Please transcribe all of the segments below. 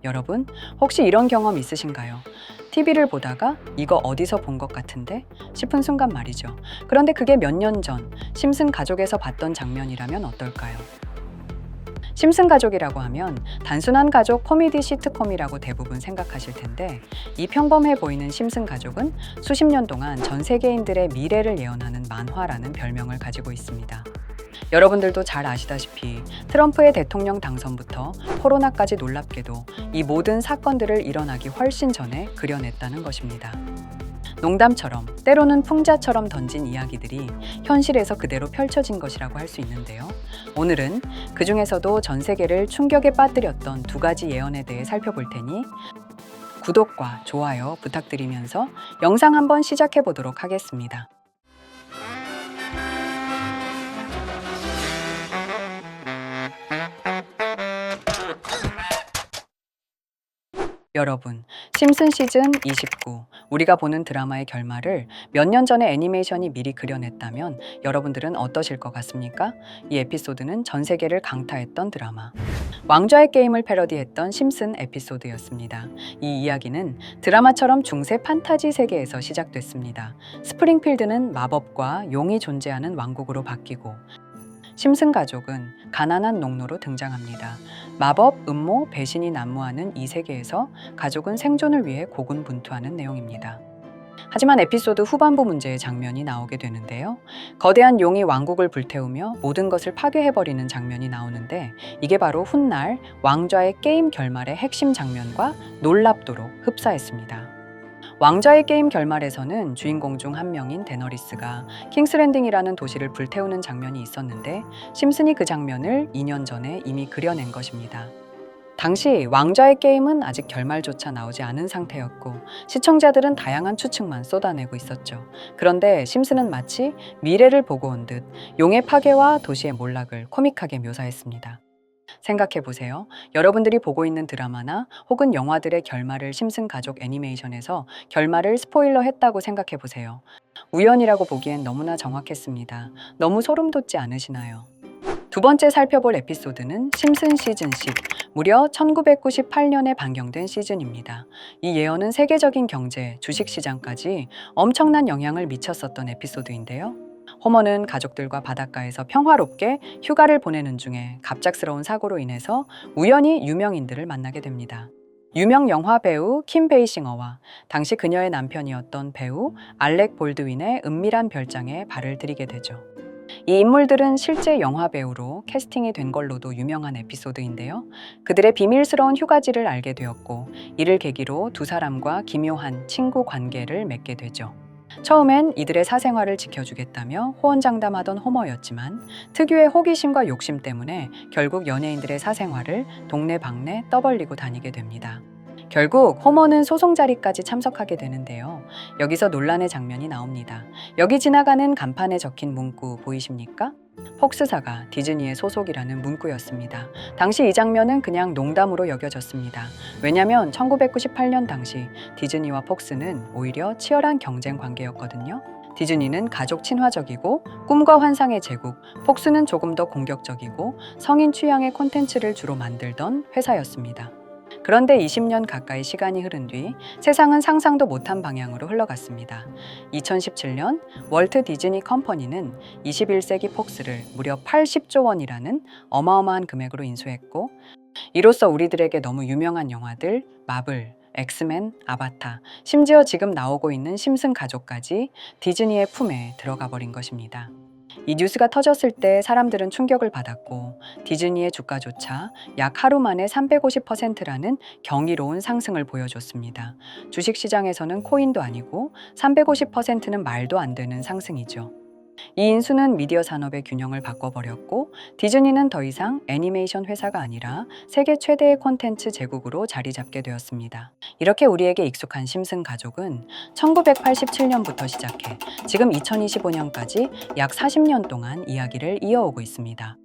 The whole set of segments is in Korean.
여러분, 혹시 이런 경험 있으신가요? TV를 보다가 이거 어디서 본 것 같은데? 싶은 순간 말이죠. 그런데 그게 몇 년 전 심슨 가족에서 봤던 장면이라면 어떨까요? 심슨 가족이라고 하면 단순한 가족 코미디 시트콤이라고 대부분 생각하실 텐데, 이 평범해 보이는 심슨 가족은 수십 년 동안 전 세계인들의 미래를 예언하는 만화라는 별명을 가지고 있습니다. 여러분들도 잘 아시다시피 트럼프의 대통령 당선부터 코로나까지 놀랍게도 이 모든 사건들을 일어나기 훨씬 전에 그려냈다는 것입니다. 농담처럼, 때로는 풍자처럼 던진 이야기들이 현실에서 그대로 펼쳐진 것이라고 할 수 있는데요. 오늘은 그 중에서도 전 세계를 충격에 빠뜨렸던 두 가지 예언에 대해 살펴볼 테니 구독과 좋아요 부탁드리면서 영상 한번 시작해 보도록 하겠습니다. 여러분, 심슨 시즌 29, 우리가 보는 드라마의 결말을 몇 년 전에 애니메이션이 미리 그려냈다면 여러분들은 어떠실 것 같습니까? 이 에피소드는 전 세계를 강타했던 드라마 왕좌의 게임을 패러디했던 심슨 에피소드였습니다. 이 이야기는 드라마처럼 중세 판타지 세계에서 시작됐습니다. 스프링필드는 마법과 용이 존재하는 왕국으로 바뀌고 심슨 가족은 가난한 농노로 등장합니다. 마법, 음모, 배신이 난무하는 이 세계에서 가족은 생존을 위해 고군분투하는 내용입니다. 하지만 에피소드 후반부 문제의 장면이 나오게 되는데요. 거대한 용이 왕국을 불태우며 모든 것을 파괴해버리는 장면이 나오는데, 이게 바로 훗날 왕좌의 게임 결말의 핵심 장면과 놀랍도록 흡사했습니다. 왕좌의 게임 결말에서는 주인공 중 한 명인 데너리스가 킹스랜딩이라는 도시를 불태우는 장면이 있었는데, 심슨이 그 장면을 2년 전에 이미 그려낸 것입니다. 당시 왕좌의 게임은 아직 결말조차 나오지 않은 상태였고 시청자들은 다양한 추측만 쏟아내고 있었죠. 그런데 심슨은 마치 미래를 보고 온 듯 용의 파괴와 도시의 몰락을 코믹하게 묘사했습니다. 생각해보세요. 여러분들이 보고 있는 드라마나 혹은 영화들의 결말을 심슨 가족 애니메이션에서 결말을 스포일러 했다고 생각해보세요. 우연이라고 보기엔 너무나 정확했습니다. 너무 소름 돋지 않으시나요? 두 번째 살펴볼 에피소드는 심슨 시즌 10, 무려 1998년에 방영된 시즌입니다. 이 예언은 세계적인 경제, 주식시장까지 엄청난 영향을 미쳤었던 에피소드인데요. 호머는 가족들과 바닷가에서 평화롭게 휴가를 보내는 중에 갑작스러운 사고로 인해서 우연히 유명인들을 만나게 됩니다. 유명 영화 배우 킴 베이싱어와 당시 그녀의 남편이었던 배우 알렉 볼드윈의 은밀한 별장에 발을 들이게 되죠. 이 인물들은 실제 영화 배우로 캐스팅이 된 걸로도 유명한 에피소드인데요. 그들의 비밀스러운 휴가지를 알게 되었고, 이를 계기로 두 사람과 기묘한 친구 관계를 맺게 되죠. 처음엔 이들의 사생활을 지켜주겠다며 호언장담하던 호머였지만 특유의 호기심과 욕심 때문에 결국 연예인들의 사생활을 동네방네 떠벌리고 다니게 됩니다. 결국 호머는 소송 자리까지 참석하게 되는데요. 여기서 논란의 장면이 나옵니다. 여기 지나가는 간판에 적힌 문구 보이십니까? 폭스사가 디즈니의 소속이라는 문구였습니다. 당시 이 장면은 그냥 농담으로 여겨졌습니다. 왜냐면 1998년 당시 디즈니와 폭스는 오히려 치열한 경쟁 관계였거든요. 디즈니는 가족 친화적이고 꿈과 환상의 제국, 폭스는 조금 더 공격적이고 성인 취향의 콘텐츠를 주로 만들던 회사였습니다. 그런데 20년 가까이 시간이 흐른 뒤 세상은 상상도 못한 방향으로 흘러갔습니다. 2017년 월트 디즈니 컴퍼니는 21세기 폭스를 무려 80조 원이라는 어마어마한 금액으로 인수했고, 이로써 우리들에게 너무 유명한 영화들 마블, 엑스맨, 아바타, 심지어 지금 나오고 있는 심슨 가족까지 디즈니의 품에 들어가 버린 것입니다. 이 뉴스가 터졌을 때 사람들은 충격을 받았고, 디즈니의 주가조차 약 하루 만에 350%라는 경이로운 상승을 보여줬습니다. 주식시장에서는 코인도 아니고 350%는 말도 안 되는 상승이죠. 이 인수는 미디어 산업의 균형을 바꿔버렸고, 디즈니는 더 이상 애니메이션 회사가 아니라 세계 최대의 콘텐츠 제국으로 자리 잡게 되었습니다. 이렇게 우리에게 익숙한 심슨 가족은 1987년부터 시작해 지금 2025년까지 약 40년 동안 이야기를 이어오고 있습니다.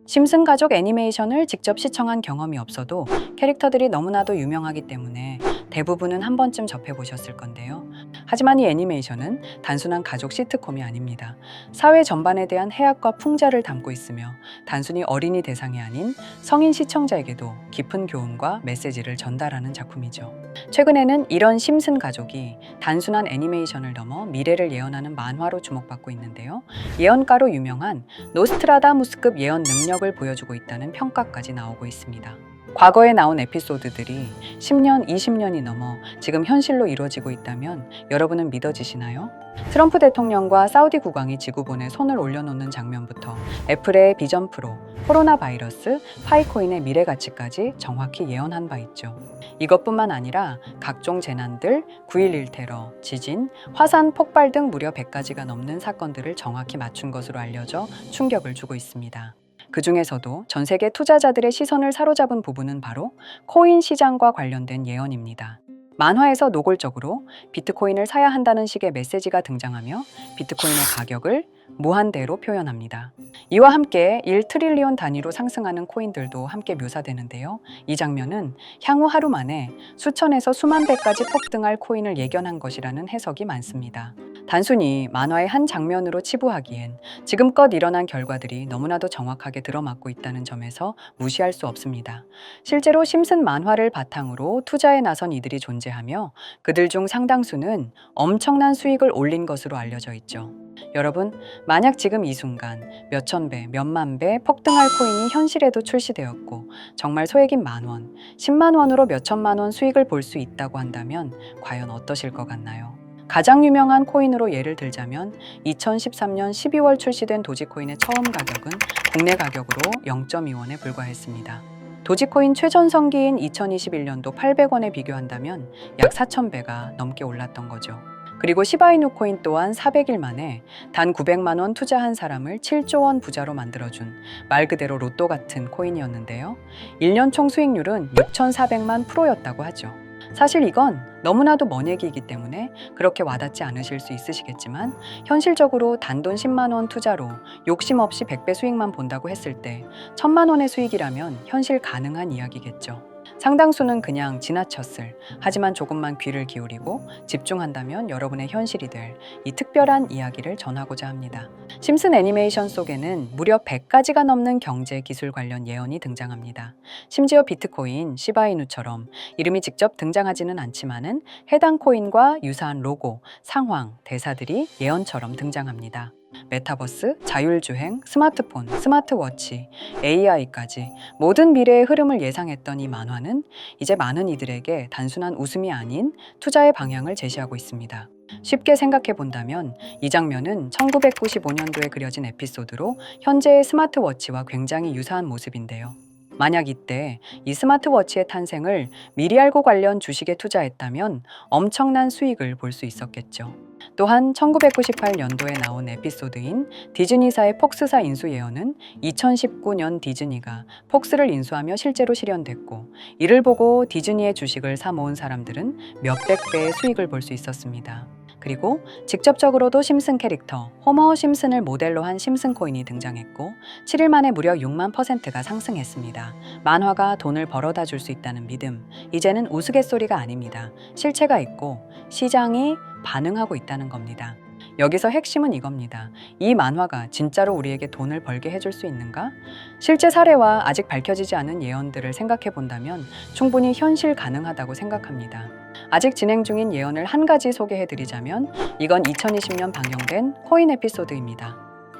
심슨 가족 애니메이션을 직접 시청한 경험이 없어도 캐릭터들이 너무나도 유명하기 때문에 대부분은 한 번쯤 접해보셨을 건데요. 하지만 이 애니메이션은 단순한 가족 시트콤이 아닙니다. 사회 전반에 대한 해악과 풍자를 담고 있으며 단순히 어린이 대상이 아닌 성인 시청자에게도 깊은 교훈과 메시지를 전달하는 작품이죠. 최근에는 이런 심슨 가족이 단순한 애니메이션을 넘어 미래를 예언하는 만화로 주목받고 있는데요. 예언가로 유명한 노스트라다무스급 예언 능력을 보여주고 있다는 평가까지 나오고 있습니다. 과거에 나온 에피소드들이 10년, 20년이 넘어 지금 현실로 이루어지고 있다면 여러분은 믿어지시나요? 트럼프 대통령과 사우디 국왕이 지구본에 손을 올려놓는 장면부터 애플의 비전 프로, 코로나 바이러스, 파이코인의 미래 가치까지 정확히 예언한 바 있죠. 이것뿐만 아니라 각종 재난들, 9.11 테러, 지진, 화산 폭발 등 무려 100가지가 넘는 사건들을 정확히 맞춘 것으로 알려져 충격을 주고 있습니다. 그 중에서도 전 세계 투자자들의 시선을 사로잡은 부분은 바로 코인 시장과 관련된 예언입니다. 만화에서 노골적으로 비트코인을 사야 한다는 식의 메시지가 등장하며 비트코인의 가격을 무한대로 표현합니다. 이와 함께 1트릴리온 단위로 상승하는 코인들도 함께 묘사되는데요. 이 장면은 향후 하루 만에 수천에서 수만 배까지 폭등할 코인을 예견한 것이라는 해석이 많습니다. 단순히 만화의 한 장면으로 치부하기엔 지금껏 일어난 결과들이 너무나도 정확하게 들어맞고 있다는 점에서 무시할 수 없습니다. 실제로 심슨 만화를 바탕으로 투자에 나선 이들이 존재하며 그들 중 상당수는 엄청난 수익을 올린 것으로 알려져 있죠. 여러분, 만약 지금 이 순간 몇천 배, 몇만 배 폭등할 코인이 현실에도 출시되었고 정말 소액인 만 원, 10만 원으로 몇천만 원 수익을 볼 수 있다고 한다면 과연 어떠실 것 같나요? 가장 유명한 코인으로 예를 들자면 2013년 12월 출시된 도지코인의 처음 가격은 국내 가격으로 0.2원에 불과했습니다. 도지코인 최전성기인 2021년도 800원에 비교한다면 약 4,000배가 넘게 올랐던 거죠. 그리고 시바이누 코인 또한 400일 만에 단 900만 원 투자한 사람을 7조 원 부자로 만들어준 말 그대로 로또 같은 코인이었는데요. 1년 총 수익률은 6,400만 프로였다고 하죠. 사실 이건 너무나도 먼 얘기이기 때문에 그렇게 와닿지 않으실 수 있으시겠지만 현실적으로 단돈 10만 원 투자로 욕심 없이 100배 수익만 본다고 했을 때 1,000만 원의 수익이라면 현실 가능한 이야기겠죠. 상당수는 그냥 지나쳤을, 하지만 조금만 귀를 기울이고 집중한다면 여러분의 현실이 될 이 특별한 이야기를 전하고자 합니다. 심슨 애니메이션 속에는 무려 100가지가 넘는 경제 기술 관련 예언이 등장합니다. 심지어 비트코인, 시바이누처럼 이름이 직접 등장하지는 않지만은 해당 코인과 유사한 로고, 상황, 대사들이 예언처럼 등장합니다. 메타버스, 자율주행, 스마트폰, 스마트워치, AI까지 모든 미래의 흐름을 예상했던 이 만화는 이제 많은 이들에게 단순한 웃음이 아닌 투자의 방향을 제시하고 있습니다. 쉽게 생각해 본다면 이 장면은 1995년도에 그려진 에피소드로 현재의 스마트워치와 굉장히 유사한 모습인데요. 만약 이때 이 스마트워치의 탄생을 미리 알고 관련 주식에 투자했다면 엄청난 수익을 볼 수 있었겠죠. 또한 1998년도에 나온 에피소드인 디즈니사의 폭스사 인수 예언은 2019년 디즈니가 폭스를 인수하며 실제로 실현됐고 이를 보고 디즈니의 주식을 사 모은 사람들은 몇백 배의 수익을 볼 수 있었습니다. 그리고 직접적으로도 심슨 캐릭터 호머 심슨을 모델로 한 심슨 코인이 등장했고 7일 만에 무려 6만%가 상승했습니다. 만화가 돈을 벌어다 줄 수 있다는 믿음, 이제는 우스갯소리가 아닙니다. 실체가 있고 시장이 반응하고 있다는 겁니다. 여기서 핵심은 이겁니다. 이 만화가 진짜로 우리에게 돈을 벌게 해줄 수 있는가? 실제 사례와 아직 밝혀지지 않은 예언들을 생각해 본다면 충분히 현실 가능하다고 생각합니다. 아직 진행 중인 예언을 한 가지 소개해드리자면 이건 2020년 방영된 코인 에피소드입니다.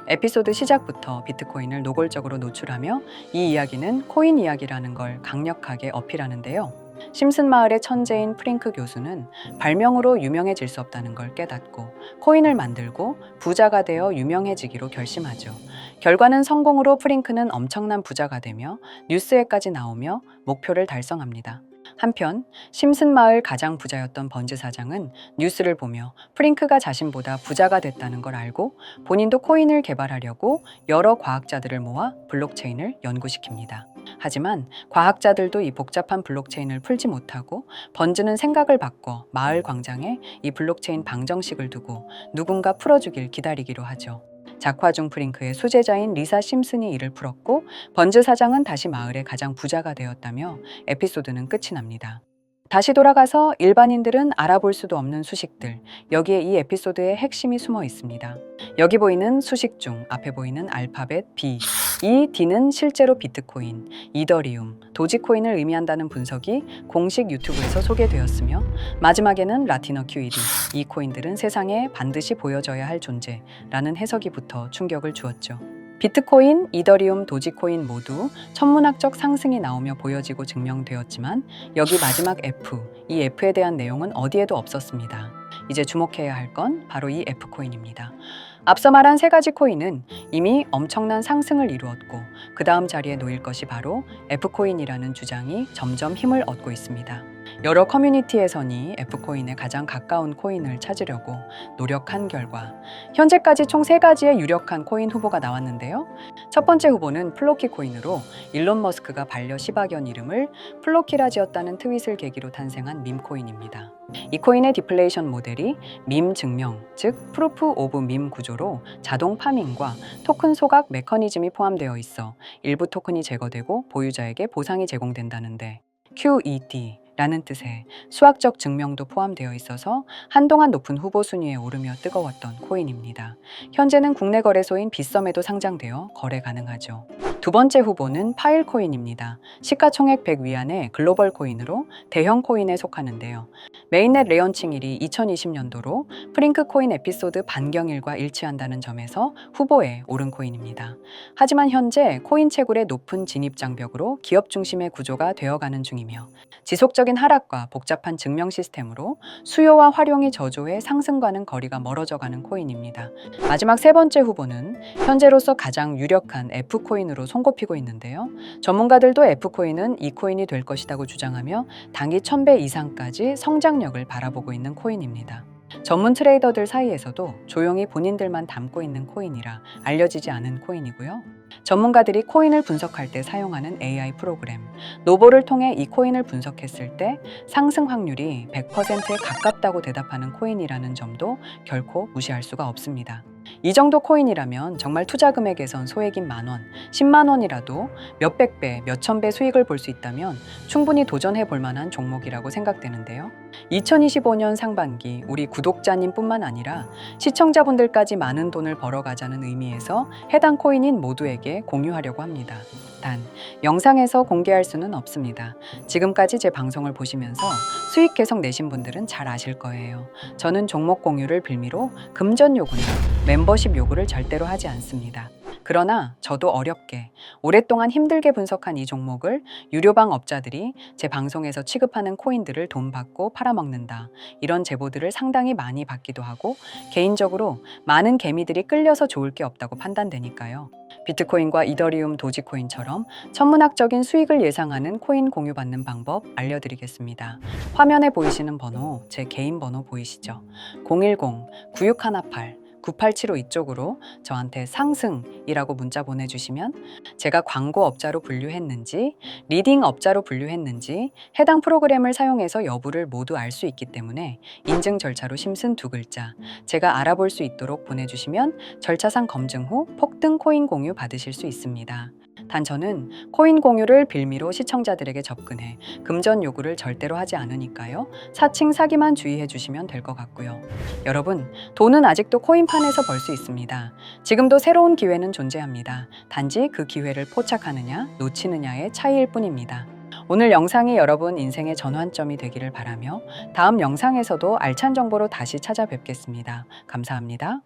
에피소드 시작부터 비트코인을 노골적으로 노출하며 이 이야기는 코인 이야기라는 걸 강력하게 어필하는데요. 심슨 마을의 천재인 프링크 교수는 발명으로 유명해질 수 없다는 걸 깨닫고 코인을 만들고 부자가 되어 유명해지기로 결심하죠. 결과는 성공으로 프링크는 엄청난 부자가 되며 뉴스에까지 나오며 목표를 달성합니다. 한편 심슨 마을 가장 부자였던 번즈 사장은 뉴스를 보며 프링크가 자신보다 부자가 됐다는 걸 알고 본인도 코인을 개발하려고 여러 과학자들을 모아 블록체인을 연구시킵니다. 하지만 과학자들도 이 복잡한 블록체인을 풀지 못하고 번즈는 생각을 바꿔 마을 광장에 이 블록체인 방정식을 두고 누군가 풀어주길 기다리기로 하죠. 작화 중 프링크의 수제자인 리사 심슨이 이를 풀었고 번즈 사장은 다시 마을의 가장 부자가 되었다며 에피소드는 끝이 납니다. 다시 돌아가서 일반인들은 알아볼 수도 없는 수식들, 여기에 이 에피소드의 핵심이 숨어 있습니다. 여기 보이는 수식 중 앞에 보이는 알파벳 B, 이 D는 실제로 비트코인, 이더리움, 도지코인을 의미한다는 분석이 공식 유튜브에서 소개되었으며, 마지막에는 라티너 QED, 이 코인들은 세상에 반드시 보여져야 할 존재라는 해석이 붙어 충격을 주었죠. 비트코인, 이더리움, 도지코인 모두 천문학적 상승이 나오며 보여지고 증명되었지만, 여기 마지막 F, 이 F에 대한 내용은 어디에도 없었습니다. 이제 주목해야 할 건 바로 이 F코인입니다. 앞서 말한 세 가지 코인은 이미 엄청난 상승을 이루었고, 그 다음 자리에 놓일 것이 바로 F코인이라는 주장이 점점 힘을 얻고 있습니다. 여러 커뮤니티에서는 F코인에 가장 가까운 코인을 찾으려고 노력한 결과 현재까지 총 3가지의 유력한 코인 후보가 나왔는데요. 첫 번째 후보는 플로키 코인으로 일론 머스크가 반려 시바견 이름을 플로키라 지었다는 트윗을 계기로 탄생한 밈코인입니다. 이 코인의 디플레이션 모델이 밈 증명, 즉 프루프 오브 밈 구조로 자동 파밍과 토큰 소각 메커니즘이 포함되어 있어 일부 토큰이 제거되고 보유자에게 보상이 제공된다는데, QED 라는 뜻의 수학적 증명도 포함되어 있어서 한동안 높은 후보 순위에 오르며 뜨거웠던 코인입니다. 현재는 국내 거래소인 빗썸에도 상장되어 거래 가능하죠. 두 번째 후보는 파일코인입니다. 시가총액 100 위안의 글로벌 코인으로 대형 코인에 속하는데요. 메인넷 레언칭일이 2020년도로 프링크 코인 에피소드 반경일과 일치한다는 점에서 후보에 오른 코인입니다. 하지만 현재 코인 채굴의 높은 진입 장벽으로 기업 중심의 구조가 되어가는 중이며, 지속적인 하락과 복잡한 증명 시스템으로 수요와 활용이 저조해 상승과는 거리가 멀어져가는 코인입니다. 마지막 세 번째 후보는 현재로서 가장 유력한 F코인으로 손꼽히고 있는데요. 전문가들도 F코인은 이 코인이 될 것이라고 주장하며 단기 1000배 이상까지 성장력을 바라보고 있는 코인입니다. 전문 트레이더들 사이에서도 조용히 본인들만 담고 있는 코인이라 알려지지 않은 코인이고요. 전문가들이 코인을 분석할 때 사용하는 AI 프로그램 노보를 통해 이 코인을 분석했을 때 상승 확률이 100%에 가깝다고 대답하는 코인이라는 점도 결코 무시할 수가 없습니다. 이 정도 코인이라면 정말 투자 금액에선 소액인 만원, 10만 원이라도 몇백 배, 몇천 배 수익을 볼 수 있다면 충분히 도전해 볼 만한 종목이라고 생각되는데요. 2025년 상반기 우리 구독자님뿐만 아니라 시청자분들까지 많은 돈을 벌어가자는 의미에서 해당 코인인 모두에게 공유하려고 합니다. 단, 영상에서 공개할 수는 없습니다. 지금까지 제 방송을 보시면서 수익 계속 내신 분들은 잘 아실 거예요. 저는 종목 공유를 빌미로 금전 요구나 멤버십 요구를 절대로 하지 않습니다. 그러나 저도 어렵게 오랫동안 힘들게 분석한 이 종목을 유료방 업자들이 제 방송에서 취급하는 코인들을 돈 받고 팔아먹는다, 이런 제보들을 상당히 많이 받기도 하고, 개인적으로 많은 개미들이 끌려서 좋을 게 없다고 판단되니까요. 비트코인과 이더리움, 도지코인처럼 천문학적인 수익을 예상하는 코인 공유받는 방법 알려드리겠습니다. 화면에 보이시는 번호, 제 개인 번호 보이시죠? 010-9618 9875 이쪽으로 저한테 상승이라고 문자 보내주시면 제가 광고 업자로 분류했는지, 리딩 업자로 분류했는지 해당 프로그램을 사용해서 여부를 모두 알 수 있기 때문에 인증 절차로 심슨 2글자 제가 알아볼 수 있도록 보내주시면 절차상 검증 후 폭등 코인 공유 받으실 수 있습니다. 단 저는 코인 공유를 빌미로 시청자들에게 접근해 금전 요구를 절대로 하지 않으니까요. 사칭 사기만 주의해 주시면 될 것 같고요. 여러분, 돈은 아직도 코인판에서 벌 수 있습니다. 지금도 새로운 기회는 존재합니다. 단지 그 기회를 포착하느냐 놓치느냐의 차이일 뿐입니다. 오늘 영상이 여러분 인생의 전환점이 되기를 바라며 다음 영상에서도 알찬 정보로 다시 찾아뵙겠습니다. 감사합니다.